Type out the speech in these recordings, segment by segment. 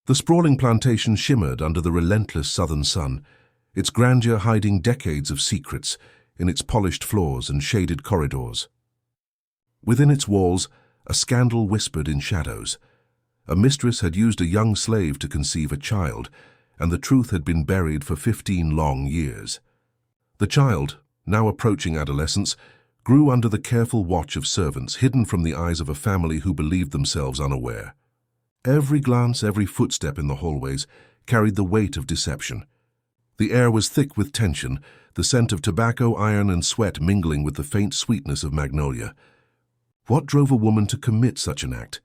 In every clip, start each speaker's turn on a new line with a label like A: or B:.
A: The sprawling plantation shimmered under the relentless southern sun, its grandeur hiding decades of secrets in its polished floors and shaded corridors. Within its walls, a scandal whispered in shadows. A mistress had used a young slave to conceive a child, and the truth had been buried for 15 long years. The child, now approaching adolescence, grew under the careful watch of servants, hidden from the eyes of a family who believed themselves unaware. Every glance, every footstep in the hallways carried the weight of deception. The air was thick with tension, the scent of tobacco, iron, and sweat mingling with the faint sweetness of magnolia. What drove a woman to commit such an act?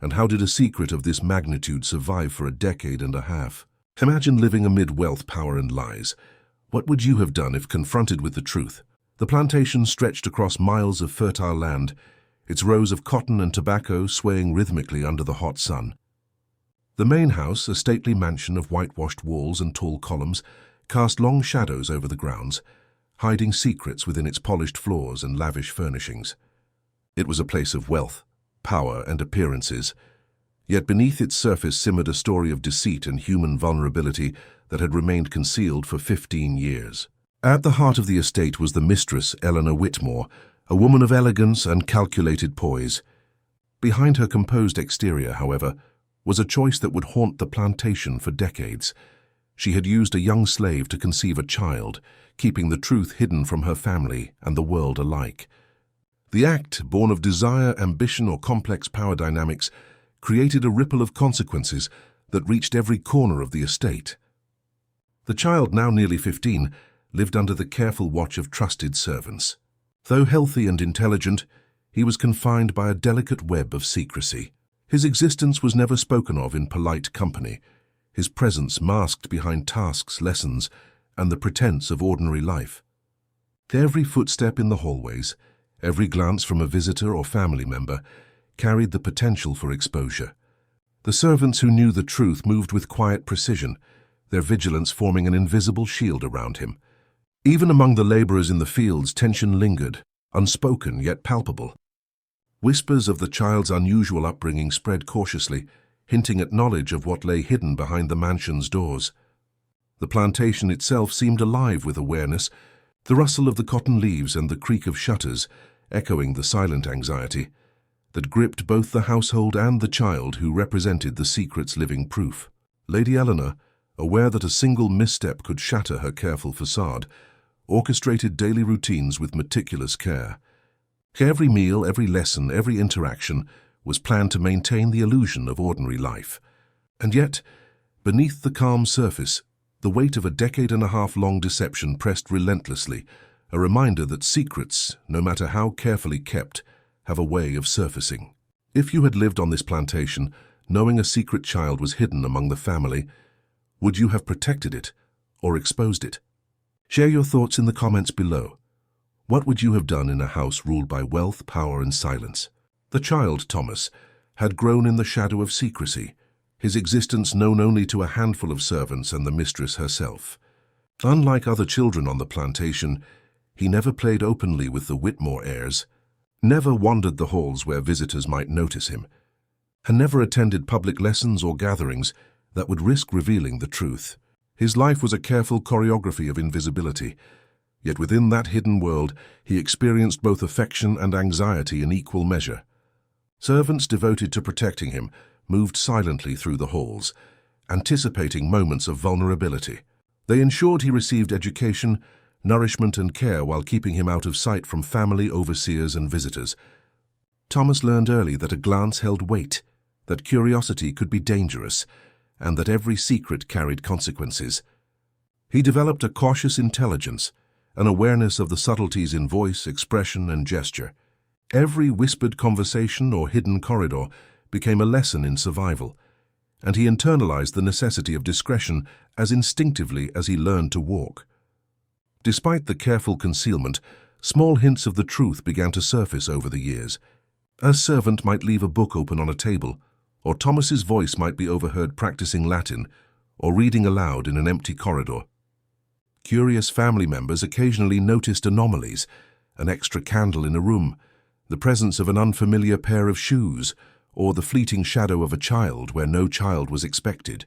A: And how did a secret of this magnitude survive for a decade and a half? Imagine living amid wealth, power, and lies. What would you have done if confronted with the truth? The plantation stretched across miles of fertile land, its rows of cotton and tobacco swaying rhythmically under the hot sun. The main house, a stately mansion of whitewashed walls and tall columns, cast long shadows over the grounds, hiding secrets within its polished floors and lavish furnishings. It was a place of wealth, power, and appearances, yet beneath its surface simmered a story of deceit and human vulnerability that had remained concealed for 15 years. At the heart of the estate was the mistress, Eleanor Whitmore, a woman of elegance and calculated poise. Behind her composed exterior, however, was a choice that would haunt the plantation for decades. She had used a young slave to conceive a child, keeping the truth hidden from her family and the world alike. The act, born of desire, ambition, or complex power dynamics, created a ripple of consequences that reached every corner of the estate. The child, now nearly 15, lived under the careful watch of trusted servants. Though healthy and intelligent, he was confined by a delicate web of secrecy. His existence was never spoken of in polite company, his presence masked behind tasks, lessons, and the pretense of ordinary life. Every footstep in the hallways, every glance from a visitor or family member, carried the potential for exposure. The servants who knew the truth moved with quiet precision, their vigilance forming an invisible shield around him. Even among the laborers in the fields, tension lingered, unspoken yet palpable. Whispers of the child's unusual upbringing spread cautiously, hinting at knowledge of what lay hidden behind the mansion's doors. The plantation itself seemed alive with awareness, the rustle of the cotton leaves and the creak of shutters echoing the silent anxiety that gripped both the household and the child who represented the secret's living proof. Lady Eleanor, aware that a single misstep could shatter her careful facade, orchestrated daily routines with meticulous care. Every meal, every lesson, every interaction was planned to maintain the illusion of ordinary life. And yet, beneath the calm surface, the weight of a decade-and-a-half-long deception pressed relentlessly, a reminder that secrets, no matter how carefully kept, have a way of surfacing. If you had lived on this plantation, knowing a secret child was hidden among the family, would you have protected it or exposed it? Share your thoughts in the comments below. What would you have done in a house ruled by wealth, power, and silence? The child, Thomas, had grown in the shadow of secrecy, his existence known only to a handful of servants and the mistress herself. Unlike other children on the plantation, he never played openly with the Whitmore heirs, never wandered the halls where visitors might notice him, and never attended public lessons or gatherings that would risk revealing the truth. His life was a careful choreography of invisibility, yet within that hidden world he experienced both affection and anxiety in equal measure. Servants devoted to protecting him moved silently through the halls, anticipating moments of vulnerability. They ensured he received education, nourishment, and care while keeping him out of sight from family, overseers, and visitors. Thomas learned early that a glance held weight, that curiosity could be dangerous, and that every secret carried consequences. He developed a cautious intelligence, an awareness of the subtleties in voice, expression, and gesture. Every whispered conversation or hidden corridor became a lesson in survival, and he internalized the necessity of discretion as instinctively as he learned to walk. Despite the careful concealment, small hints of the truth began to surface over the years. A servant might leave a book open on a table, or Thomas's voice might be overheard practicing Latin or reading aloud in an empty corridor. Curious family members occasionally noticed anomalies, an extra candle in a room, the presence of an unfamiliar pair of shoes, or the fleeting shadow of a child where no child was expected.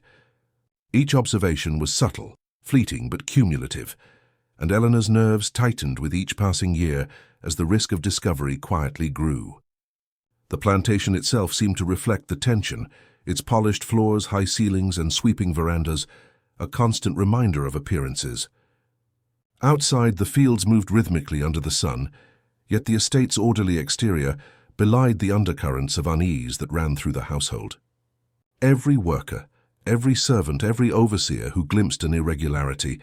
A: Each observation was subtle, fleeting but cumulative, and Eleanor's nerves tightened with each passing year as the risk of discovery quietly grew. The plantation itself seemed to reflect the tension, its polished floors, high ceilings, and sweeping verandas, a constant reminder of appearances. Outside, the fields moved rhythmically under the sun, yet the estate's orderly exterior belied the undercurrents of unease that ran through the household. Every worker, every servant, every overseer who glimpsed an irregularity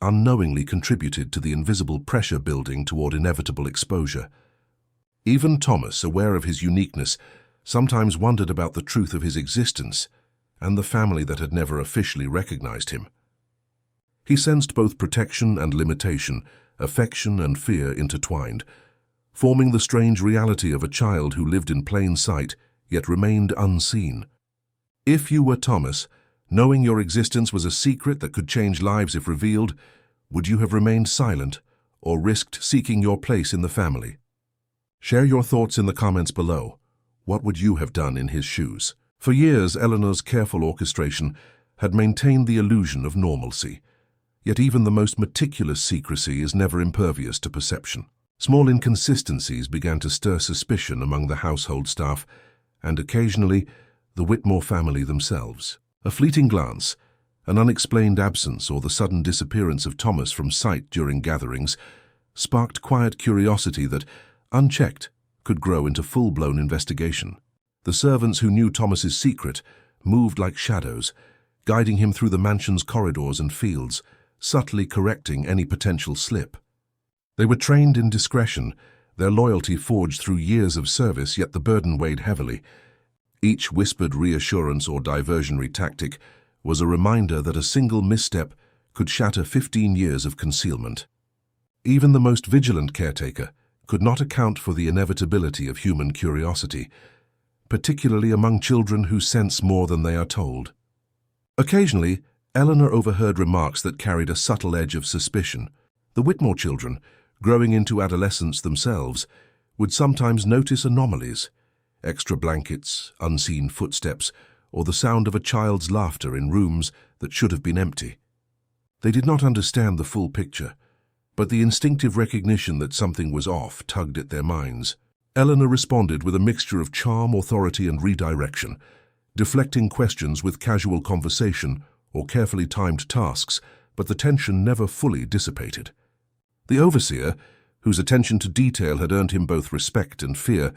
A: unknowingly contributed to the invisible pressure building toward inevitable exposure. Even Thomas, aware of his uniqueness, sometimes wondered about the truth of his existence and the family that had never officially recognized him. He sensed both protection and limitation, affection and fear intertwined, forming the strange reality of a child who lived in plain sight yet remained unseen. If you were Thomas, knowing your existence was a secret that could change lives if revealed, would you have remained silent or risked seeking your place in the family? Share your thoughts in the comments below. What would you have done in his shoes? For years, Eleanor's careful orchestration had maintained the illusion of normalcy, yet even the most meticulous secrecy is never impervious to perception. Small inconsistencies began to stir suspicion among the household staff, and occasionally, the Whitmore family themselves. A fleeting glance, an unexplained absence, or the sudden disappearance of Thomas from sight during gatherings sparked quiet curiosity that, unchecked, could grow into full-blown investigation. The servants who knew Thomas's secret moved like shadows, guiding him through the mansion's corridors and fields, subtly correcting any potential slip. They were trained in discretion, their loyalty forged through years of service, yet the burden weighed heavily. Each whispered reassurance or diversionary tactic was a reminder that a single misstep could shatter 15 years of concealment. Even the most vigilant caretaker could not account for the inevitability of human curiosity, particularly among children who sense more than they are told. Occasionally, Eleanor overheard remarks that carried a subtle edge of suspicion. The Whitmore children, growing into adolescence themselves, would sometimes notice anomalies: extra blankets, unseen footsteps, or the sound of a child's laughter in rooms that should have been empty. They did not understand the full picture, but the instinctive recognition that something was off tugged at their minds. Eleanor responded with a mixture of charm, authority, and redirection, deflecting questions with casual conversation or carefully timed tasks, but the tension never fully dissipated. The overseer, whose attention to detail had earned him both respect and fear,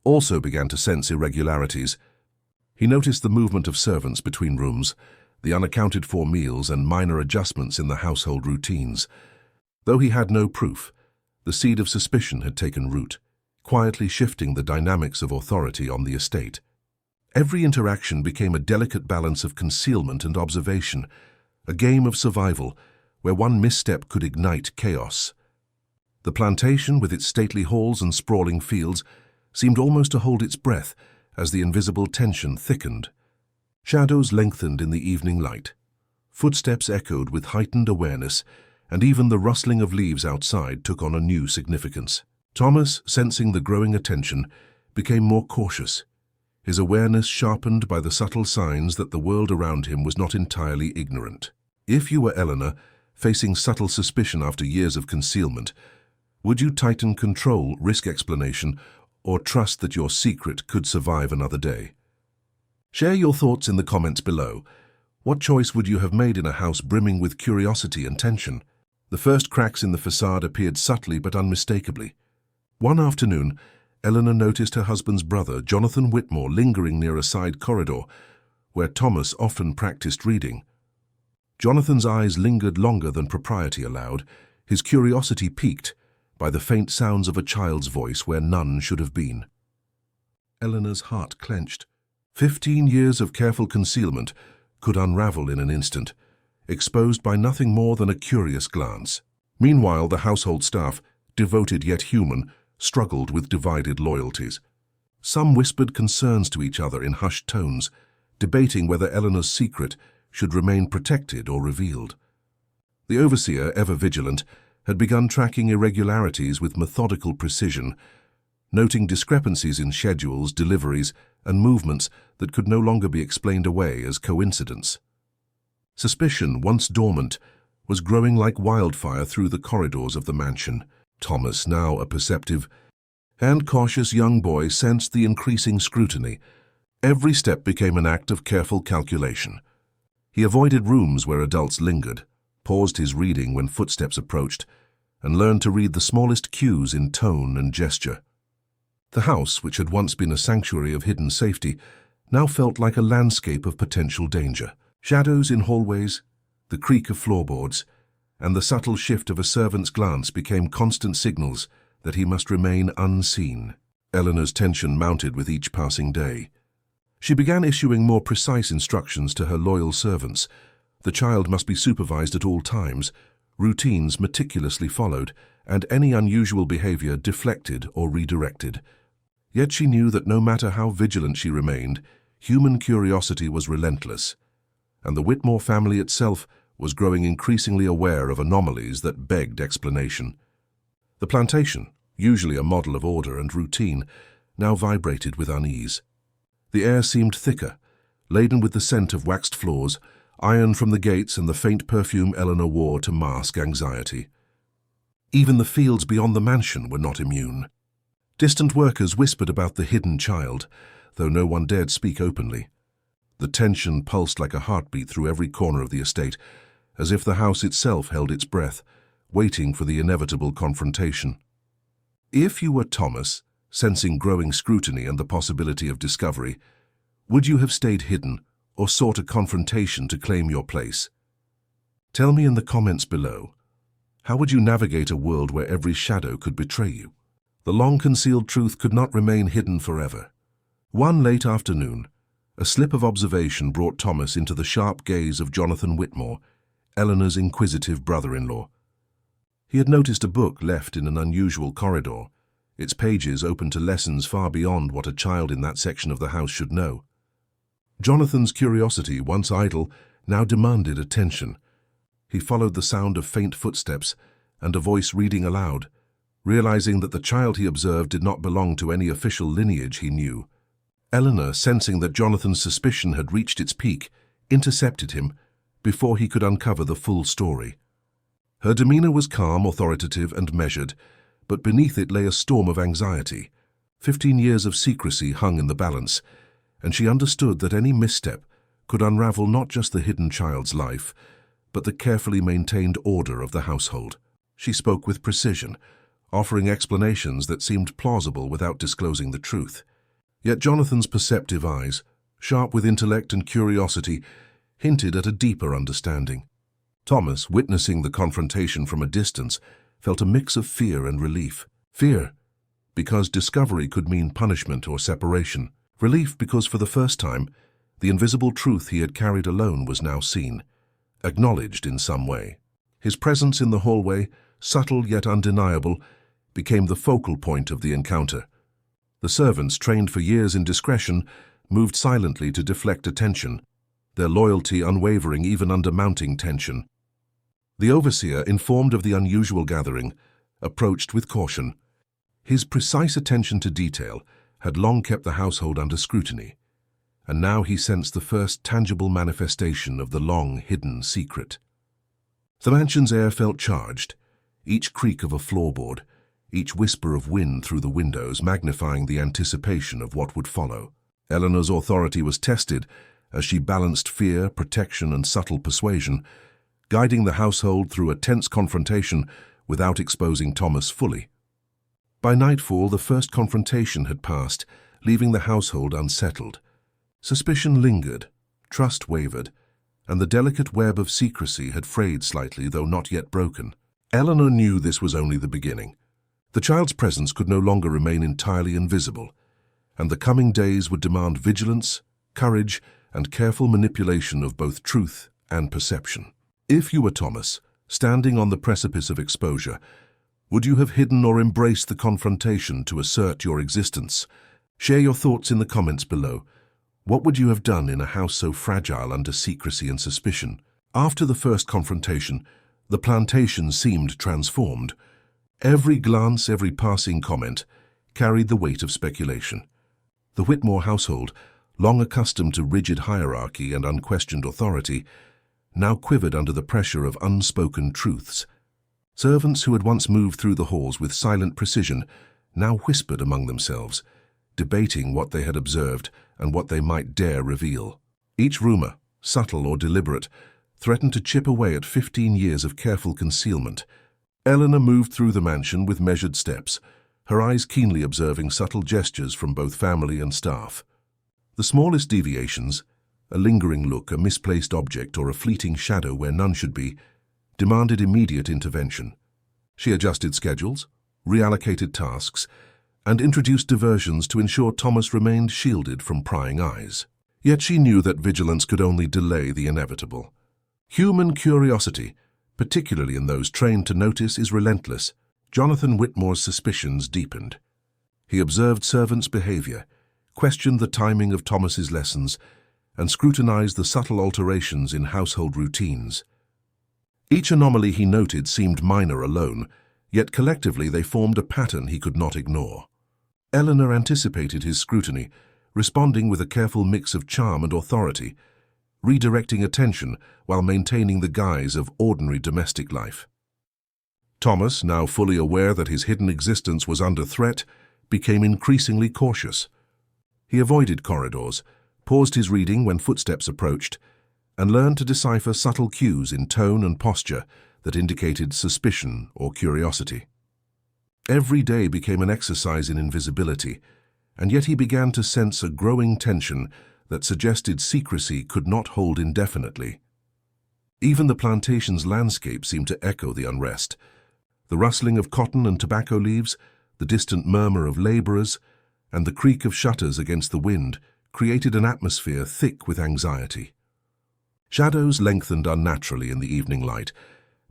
A: also began to sense irregularities. He noticed the movement of servants between rooms, the unaccounted-for meals, and minor adjustments in the household routines. Though he had no proof, the seed of suspicion had taken root, quietly shifting the dynamics of authority on the estate. Every interaction became a delicate balance of concealment and observation, a game of survival where one misstep could ignite chaos. The plantation, with its stately halls and sprawling fields, seemed almost to hold its breath as the invisible tension thickened. Shadows lengthened in the evening light. Footsteps echoed with heightened awareness, and even the rustling of leaves outside took on a new significance. Thomas, sensing the growing attention, became more cautious, his awareness sharpened by the subtle signs that the world around him was not entirely ignorant. If you were Eleanor, facing subtle suspicion after years of concealment, would you tighten control, risk explanation, or trust that your secret could survive another day? Share your thoughts in the comments below. What choice would you have made in a house brimming with curiosity and tension? The first cracks in the facade appeared subtly but unmistakably. One afternoon, Eleanor noticed her husband's brother, Jonathan Whitmore, lingering near a side corridor where Thomas often practiced reading. Jonathan's eyes lingered longer than propriety allowed, his curiosity piqued by the faint sounds of a child's voice where none should have been. Eleanor's heart clenched. 15 years of careful concealment could unravel in an instant, exposed by nothing more than a curious glance. Meanwhile, the household staff, devoted yet human, struggled with divided loyalties. Some whispered concerns to each other in hushed tones, debating whether Eleanor's secret should remain protected or revealed. The overseer, ever vigilant, had begun tracking irregularities with methodical precision, noting discrepancies in schedules, deliveries, and movements that could no longer be explained away as coincidence. Suspicion, once dormant, was growing like wildfire through the corridors of the mansion. Thomas, now a perceptive and cautious young boy, sensed the increasing scrutiny. Every step became an act of careful calculation. He avoided rooms where adults lingered, paused his reading when footsteps approached, and learned to read the smallest cues in tone and gesture. The house, which had once been a sanctuary of hidden safety, now felt like a landscape of potential danger. Shadows in hallways, the creak of floorboards, and the subtle shift of a servant's glance became constant signals that he must remain unseen. Eleanor's tension mounted with each passing day. She began issuing more precise instructions to her loyal servants. The child must be supervised at all times, routines meticulously followed, and any unusual behavior deflected or redirected. Yet she knew that no matter how vigilant she remained, human curiosity was relentless, and the Whitmore family itself was growing increasingly aware of anomalies that begged explanation. The plantation, usually a model of order and routine, now vibrated with unease. The air seemed thicker, laden with the scent of waxed floors, iron from the gates, and the faint perfume Eleanor wore to mask anxiety. Even the fields beyond the mansion were not immune. Distant workers whispered about the hidden child, though no one dared speak openly. The tension pulsed like a heartbeat through every corner of the estate, as if the house itself held its breath, waiting for the inevitable confrontation. If you were Thomas, sensing growing scrutiny and the possibility of discovery, would you have stayed hidden or sought a confrontation to claim your place? Tell me in the comments below. How would you navigate a world where every shadow could betray you? The long-concealed truth could not remain hidden forever. One late afternoon, a slip of observation brought Thomas into the sharp gaze of Jonathan Whitmore, Eleanor's inquisitive brother-in-law. He had noticed a book left in an unusual corridor, its pages open to lessons far beyond what a child in that section of the house should know. Jonathan's curiosity, once idle, now demanded attention. He followed the sound of faint footsteps and a voice reading aloud, realizing that the child he observed did not belong to any official lineage he knew. Eleanor, sensing that Jonathan's suspicion had reached its peak, intercepted him before he could uncover the full story. Her demeanor was calm, authoritative, and measured, but beneath it lay a storm of anxiety. 15 years of secrecy hung in the balance, and she understood that any misstep could unravel not just the hidden child's life, but the carefully maintained order of the household. She spoke with precision, offering explanations that seemed plausible without disclosing the truth. Yet Jonathan's perceptive eyes, sharp with intellect and curiosity, hinted at a deeper understanding. Thomas, witnessing the confrontation from a distance, felt a mix of fear and relief. Fear, because discovery could mean punishment or separation. Relief, because for the first time, the invisible truth he had carried alone was now seen, acknowledged in some way. His presence in the hallway, subtle yet undeniable, became the focal point of the encounter. The servants, trained for years in discretion, moved silently to deflect attention, their loyalty unwavering even under mounting tension. The overseer, informed of the unusual gathering, approached with caution. His precise attention to detail had long kept the household under scrutiny, and now he sensed the first tangible manifestation of the long-hidden secret. The mansion's air felt charged, each creak of a floorboard, each whisper of wind through the windows magnifying the anticipation of what would follow. Eleanor's authority was tested as she balanced fear, protection, and subtle persuasion, guiding the household through a tense confrontation without exposing Thomas fully. By nightfall, the first confrontation had passed, leaving the household unsettled. Suspicion lingered, trust wavered, and the delicate web of secrecy had frayed slightly, though not yet broken. Eleanor knew this was only the beginning. The child's presence could no longer remain entirely invisible, and the coming days would demand vigilance, courage, and careful manipulation of both truth and perception. If you were Thomas, standing on the precipice of exposure, would you have hidden or embraced the confrontation to assert your existence? Share your thoughts in the comments below. What would you have done in a house so fragile under secrecy and suspicion? After the first confrontation, the plantation seemed transformed. Every glance, every passing comment, carried the weight of speculation. The Whitmore household, long accustomed to rigid hierarchy and unquestioned authority, now quivered under the pressure of unspoken truths. Servants who had once moved through the halls with silent precision now whispered among themselves, debating what they had observed and what they might dare reveal. Each rumor, subtle or deliberate, threatened to chip away at 15 years of careful concealment. Eleanor moved through the mansion with measured steps, her eyes keenly observing subtle gestures from both family and staff. The smallest deviations, a lingering look, a misplaced object, or a fleeting shadow where none should be, demanded immediate intervention. She adjusted schedules, reallocated tasks, and introduced diversions to ensure Thomas remained shielded from prying eyes. Yet she knew that vigilance could only delay the inevitable. Human curiosity, particularly in those trained to notice, is relentless. Jonathan Whitmore's suspicions deepened. He observed servants' behavior, questioned the timing of Thomas's lessons, and scrutinized the subtle alterations in household routines. Each anomaly he noted seemed minor alone, yet collectively they formed a pattern he could not ignore. Eleanor anticipated his scrutiny, responding with a careful mix of charm and authority, redirecting attention while maintaining the guise of ordinary domestic life. Thomas, now fully aware that his hidden existence was under threat, became increasingly cautious. He avoided corridors, paused his reading when footsteps approached, and learned to decipher subtle cues in tone and posture that indicated suspicion or curiosity. Every day became an exercise in invisibility, and yet he began to sense a growing tension that suggested secrecy could not hold indefinitely. Even the plantation's landscape seemed to echo the unrest. The rustling of cotton and tobacco leaves, the distant murmur of laborers, and the creak of shutters against the wind created an atmosphere thick with anxiety. Shadows lengthened unnaturally in the evening light,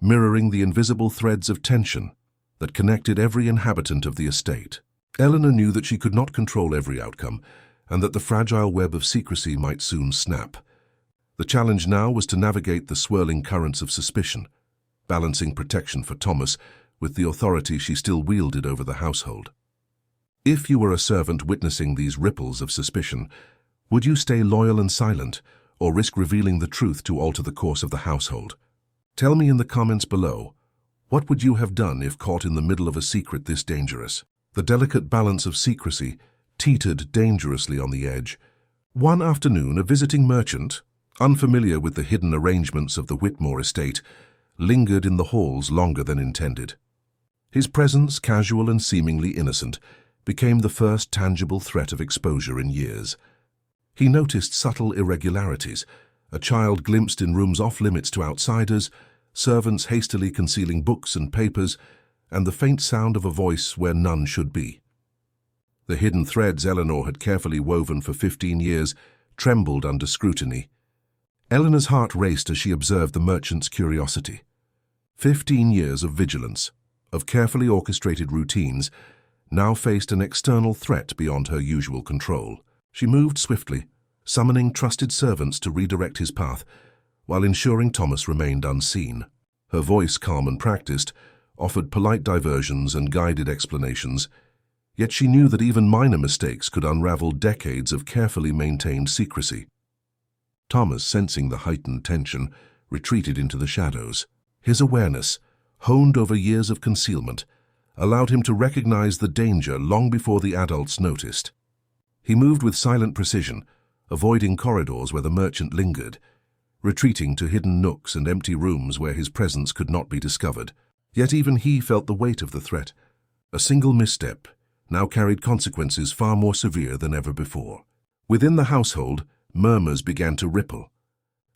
A: mirroring the invisible threads of tension that connected every inhabitant of the estate. Eleanor knew that she could not control every outcome, and that the fragile web of secrecy might soon snap. The challenge now was to navigate the swirling currents of suspicion, balancing protection for Thomas with the authority she still wielded over the household. If you were a servant witnessing these ripples of suspicion, would you stay loyal and silent, or risk revealing the truth to alter the course of the household? Tell me in the comments below, what would you have done if caught in the middle of a secret this dangerous? The delicate balance of secrecy teetered dangerously on the edge. One afternoon, a visiting merchant, unfamiliar with the hidden arrangements of the Whitmore estate, lingered in the halls longer than intended. His presence, casual and seemingly innocent, became the first tangible threat of exposure in years. He noticed subtle irregularities, a child glimpsed in rooms off-limits to outsiders, servants hastily concealing books and papers, and the faint sound of a voice where none should be. The hidden threads Eleanor had carefully woven for 15 years trembled under scrutiny. Eleanor's heart raced as she observed the merchant's curiosity. 15 years of vigilance, of carefully orchestrated routines, now faced an external threat beyond her usual control. She moved swiftly, summoning trusted servants to redirect his path, while ensuring Thomas remained unseen. Her voice, calm and practiced, offered polite diversions and guided explanations, yet she knew that even minor mistakes could unravel decades of carefully maintained secrecy. Thomas, sensing the heightened tension, retreated into the shadows. His awareness, honed over years of concealment, allowed him to recognize the danger long before the adults noticed. He moved with silent precision, avoiding corridors where the merchant lingered, retreating to hidden nooks and empty rooms where his presence could not be discovered. Yet even he felt the weight of the threat. A single misstep now carried consequences far more severe than ever before. Within the household, murmurs began to ripple.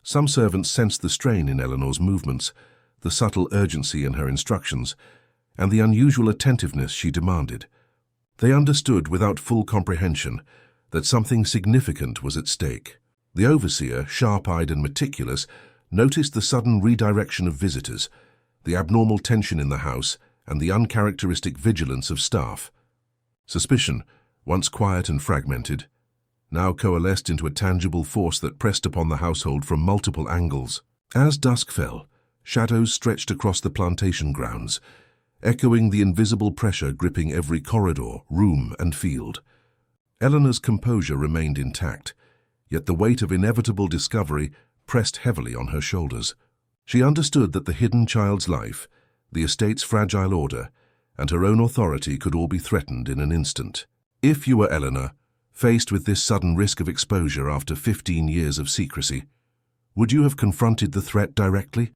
A: Some servants sensed the strain in Eleanor's movements, the subtle urgency in her instructions, and the unusual attentiveness she demanded. They understood without full comprehension that something significant was at stake. The overseer, sharp-eyed and meticulous, noticed the sudden redirection of visitors, the abnormal tension in the house, and the uncharacteristic vigilance of staff. Suspicion, once quiet and fragmented, now coalesced into a tangible force that pressed upon the household from multiple angles. As dusk fell, shadows stretched across the plantation grounds, echoing the invisible pressure gripping every corridor, room, and field. Eleanor's composure remained intact, yet the weight of inevitable discovery pressed heavily on her shoulders. She understood that the hidden child's life, the estate's fragile order, and her own authority could all be threatened in an instant. If you were Eleanor, faced with this sudden risk of exposure after 15 years of secrecy, would you have confronted the threat directly,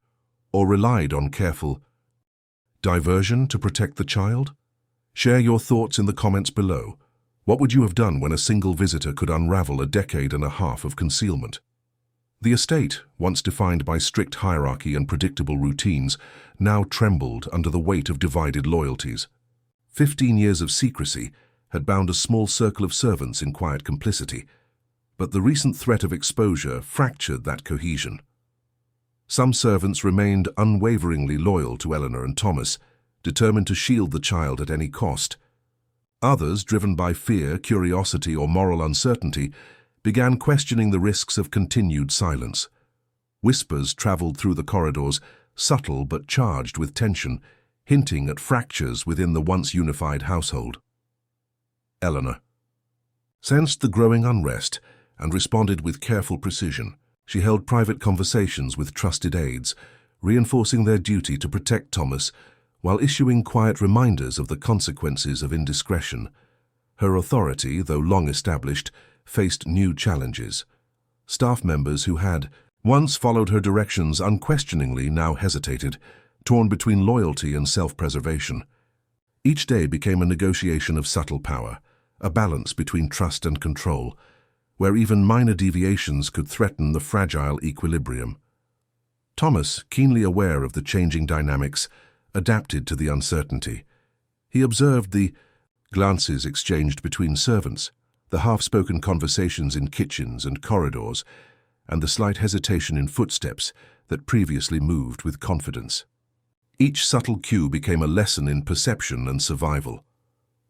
A: or relied on careful diversion to protect the child? Share your thoughts in the comments below. What would you have done when a single visitor could unravel a decade and a half of concealment? The estate, once defined by strict hierarchy and predictable routines, now trembled under the weight of divided loyalties. 15 years of secrecy had bound a small circle of servants in quiet complicity, but the recent threat of exposure fractured that cohesion. Some servants remained unwaveringly loyal to Eleanor and Thomas, determined to shield the child at any cost. Others, driven by fear, curiosity, or moral uncertainty, began questioning the risks of continued silence. Whispers traveled through the corridors, subtle but charged with tension, hinting at fractures within the once unified household. Eleanor sensed the growing unrest and responded with careful precision. She held private conversations with trusted aides, reinforcing their duty to protect Thomas while issuing quiet reminders of the consequences of indiscretion. Her authority, though long established, faced new challenges. Staff members who had once followed her directions unquestioningly now hesitated, torn between loyalty and self-preservation. Each day became a negotiation of subtle power, a balance between trust and control, where even minor deviations could threaten the fragile equilibrium. Thomas, keenly aware of the changing dynamics, adapted to the uncertainty. He observed the glances exchanged between servants, the half-spoken conversations in kitchens and corridors, and the slight hesitation in footsteps that previously moved with confidence. Each subtle cue became a lesson in perception and survival.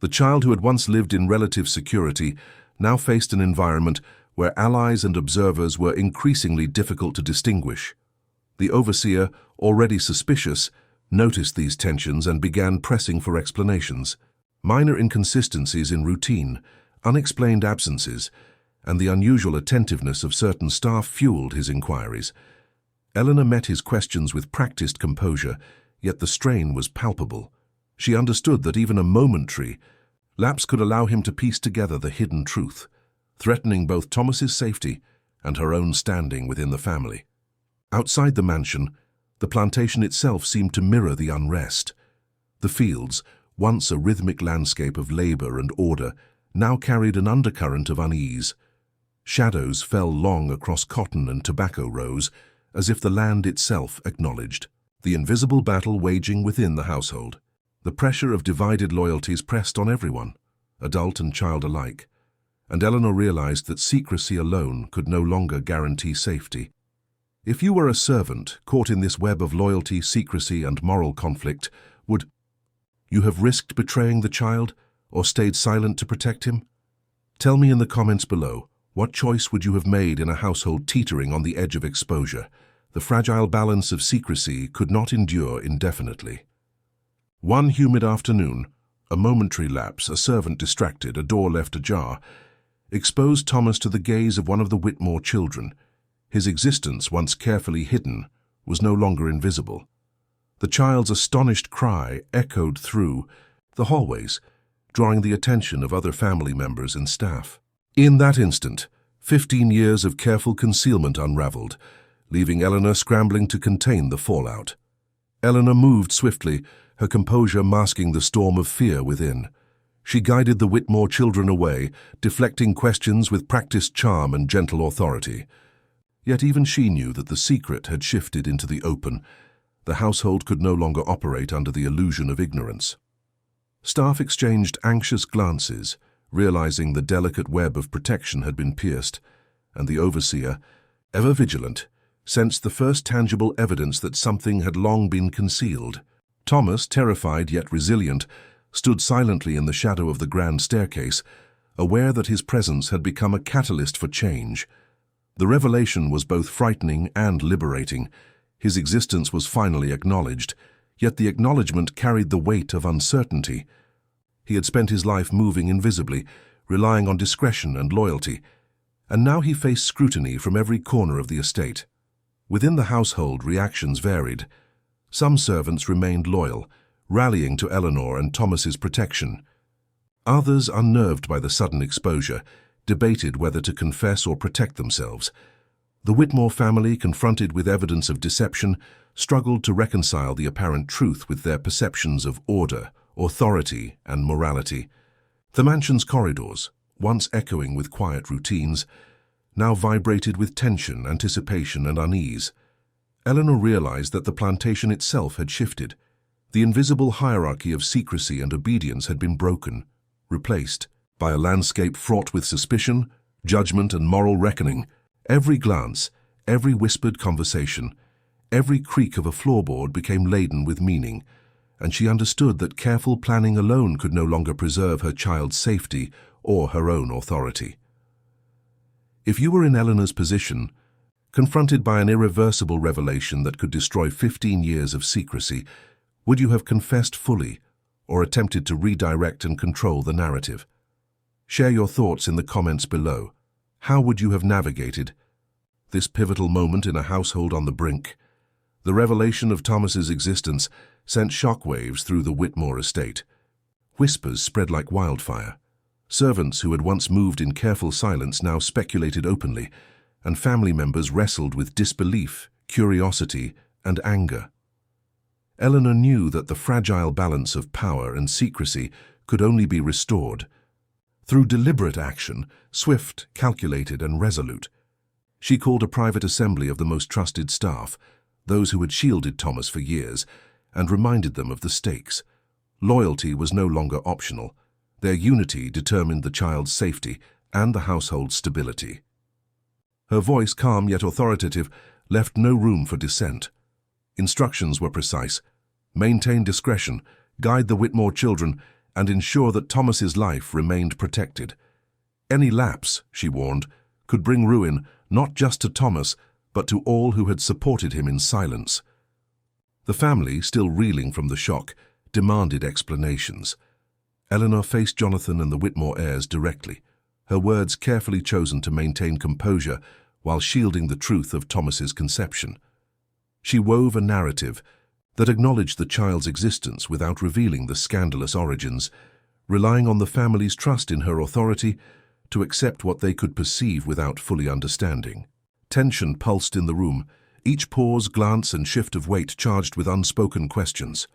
A: The child who had once lived in relative security now faced an environment where allies and observers were increasingly difficult to distinguish. The overseer, already suspicious, noticed these tensions and began pressing for explanations. Minor inconsistencies in routine, unexplained absences, and the unusual attentiveness of certain staff fueled his inquiries. Eleanor met his questions with practiced composure, yet the strain was palpable. She understood that even a momentary lapse could allow him to piece together the hidden truth, threatening both Thomas's safety and her own standing within the family. Outside the mansion, the plantation itself seemed to mirror the unrest. The fields, once a rhythmic landscape of labor and order, now carried an undercurrent of unease. Shadows fell long across cotton and tobacco rows, as if the land itself acknowledged the invisible battle waging within the household. The pressure of divided loyalties pressed on everyone, adult and child alike, and Eleanor realized that secrecy alone could no longer guarantee safety. If you were a servant caught in this web of loyalty, secrecy, and moral conflict, would you have risked betraying the child or stayed silent to protect him? Tell me in the comments below, what choice would you have made in a household teetering on the edge of exposure? The fragile balance of secrecy could not endure indefinitely. One humid afternoon, a momentary lapse, a servant distracted, a door left ajar, exposed Thomas to the gaze of one of the Whitmore children. His existence, once carefully hidden, was no longer invisible. The child's astonished cry echoed through the hallways, drawing the attention of other family members and staff. In that instant, 15 years of careful concealment unraveled, leaving Eleanor scrambling to contain the fallout. Eleanor moved swiftly, her composure masking the storm of fear within. She guided the Whitmore children away, deflecting questions with practiced charm and gentle authority. Yet even she knew that the secret had shifted into the open. The household could no longer operate under the illusion of ignorance. Staff exchanged anxious glances, realizing the delicate web of protection had been pierced, and the overseer, ever vigilant, sensed the first tangible evidence that something had long been concealed. Thomas, terrified yet resilient, stood silently in the shadow of the grand staircase, aware that his presence had become a catalyst for change. The revelation was both frightening and liberating. His existence was finally acknowledged, yet the acknowledgement carried the weight of uncertainty. He had spent his life moving invisibly, relying on discretion and loyalty, and now he faced scrutiny from every corner of the estate. Within the household, reactions varied. Some servants remained loyal, rallying to Eleanor and Thomas's protection. Others, unnerved by the sudden exposure, debated whether to confess or protect themselves. The Whitmore family, confronted with evidence of deception, struggled to reconcile the apparent truth with their perceptions of order, authority, and morality. The mansion's corridors, once echoing with quiet routines, now vibrated with tension, anticipation, and unease. Eleanor realized that the plantation itself had shifted. The invisible hierarchy of secrecy and obedience had been broken, replaced by a landscape fraught with suspicion, judgment, and moral reckoning. Every glance, every whispered conversation, every creak of a floorboard became laden with meaning, and she understood that careful planning alone could no longer preserve her child's safety or her own authority. If you were in Eleanor's position, confronted by an irreversible revelation that could destroy 15 years of secrecy, would you have confessed fully or attempted to redirect and control the narrative? Share your thoughts in the comments below. How would you have navigated this pivotal moment in a household on the brink? The revelation of Thomas's existence sent shockwaves through the Whitmore estate. Whispers spread like wildfire. Servants who had once moved in careful silence now speculated openly, and family members wrestled with disbelief, curiosity, and anger. Eleanor knew that the fragile balance of power and secrecy could only be restored through deliberate action, swift, calculated, and resolute. She called a private assembly of the most trusted staff, those who had shielded Thomas for years, and reminded them of the stakes. Loyalty was no longer optional. Their unity determined the child's safety and the household's stability. Her voice, calm yet authoritative, left no room for dissent. Instructions were precise: maintain discretion, guide the Whitmore children, and ensure that Thomas's life remained protected. Any lapse, she warned, could bring ruin not just to Thomas, but to all who had supported him in silence. The family, still reeling from the shock, demanded explanations. Eleanor faced Jonathan and the Whitmore heirs directly, her words carefully chosen to maintain composure while shielding the truth of Thomas's conception. She wove a narrative that acknowledged the child's existence without revealing the scandalous origins, relying on the family's trust in her authority to accept what they could perceive without fully understanding. Tension pulsed in the room, each pause, glance, and shift of weight charged with unspoken questions.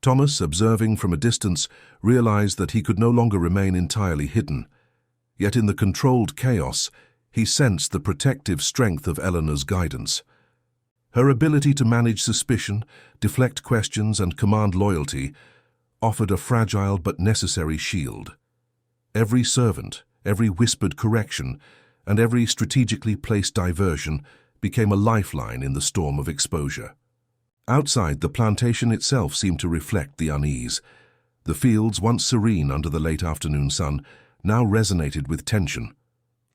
A: Thomas, observing from a distance, realized that he could no longer remain entirely hidden. Yet in the controlled chaos, he sensed the protective strength of Eleanor's guidance. Her ability to manage suspicion, deflect questions, and command loyalty offered a fragile but necessary shield. Every servant, every whispered correction, and every strategically placed diversion became a lifeline in the storm of exposure. Outside, the plantation itself seemed to reflect the unease. The fields, once serene under the late afternoon sun, now resonated with tension.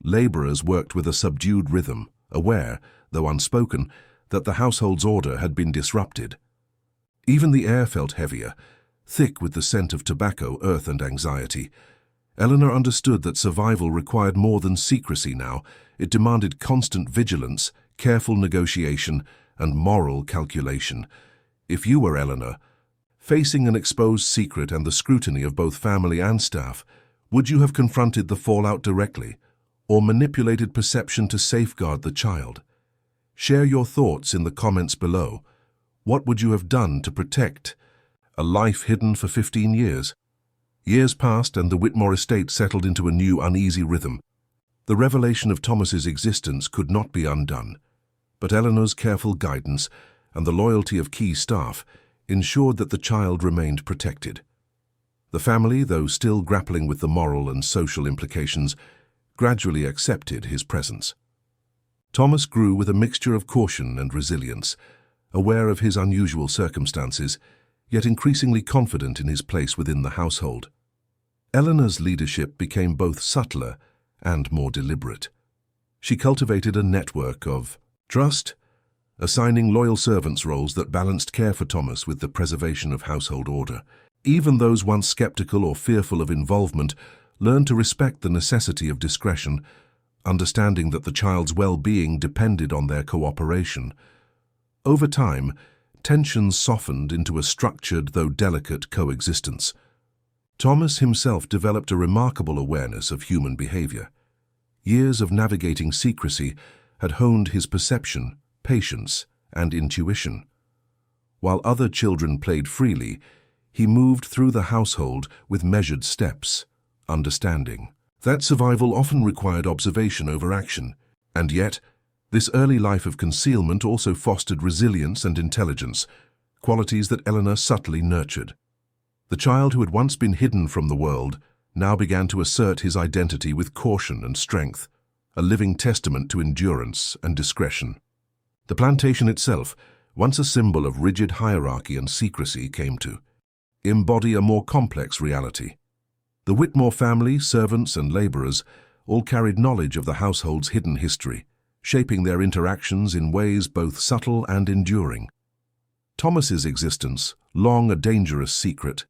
A: Laborers worked with a subdued rhythm, aware, though unspoken, that the household's order had been disrupted. Even the air felt heavier, thick with the scent of tobacco, earth, and anxiety. Eleanor understood that survival required more than secrecy now. It demanded constant vigilance, careful negotiation, and moral calculation. If you were Eleanor, facing an exposed secret and the scrutiny of both family and staff, would you have confronted the fallout directly, or manipulated perception to safeguard the child? Share your thoughts in the comments below. What would you have done to protect a life hidden for 15 years? Years passed and the Whitmore estate settled into a new uneasy rhythm. The revelation of Thomas's existence could not be undone, but Eleanor's careful guidance and the loyalty of key staff ensured that the child remained protected. The family, though still grappling with the moral and social implications, gradually accepted his presence. Thomas grew with a mixture of caution and resilience, aware of his unusual circumstances, yet increasingly confident in his place within the household. Eleanor's leadership became both subtler and more deliberate. She cultivated a network of trust, assigning loyal servants roles that balanced care for Thomas with the preservation of household order. Even those once skeptical or fearful of involvement learned to respect the necessity of discretion, understanding that the child's well-being depended on their cooperation. Over time, tensions softened into a structured though delicate coexistence. Thomas himself developed a remarkable awareness of human behavior. Years of navigating secrecy had honed his perception, patience, and intuition. While other children played freely, he moved through the household with measured steps, understanding that survival often required observation over action, and yet, this early life of concealment also fostered resilience and intelligence, qualities that Eleanor subtly nurtured. The child who had once been hidden from the world now began to assert his identity with caution and strength, a living testament to endurance and discretion. The plantation itself, once a symbol of rigid hierarchy and secrecy, came to embody a more complex reality. The Whitmore family, servants and laborers, all carried knowledge of the household's hidden history, shaping their interactions in ways both subtle and enduring. Thomas's existence, long a dangerous secret,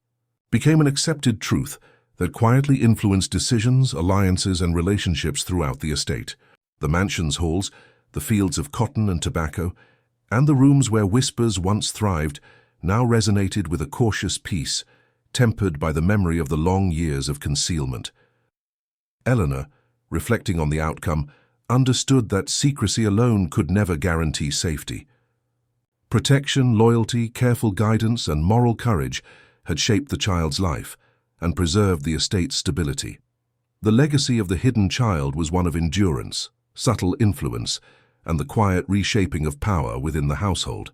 A: became an accepted truth that quietly influenced decisions, alliances, and relationships throughout the estate. The mansion's halls, the fields of cotton and tobacco, and the rooms where whispers once thrived, now resonated with a cautious peace, tempered by the memory of the long years of concealment. Eleanor, reflecting on the outcome, understood that secrecy alone could never guarantee safety. Protection, loyalty, careful guidance, and moral courage had shaped the child's life and preserved the estate's stability. The legacy of the hidden child was one of endurance, subtle influence, and the quiet reshaping of power within the household.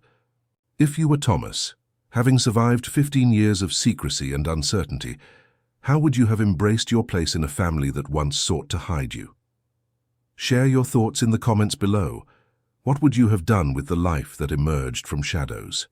A: If you were Thomas, having survived 15 years of secrecy and uncertainty, how would you have embraced your place in a family that once sought to hide you? Share your thoughts in the comments below. What would you have done with the life that emerged from shadows?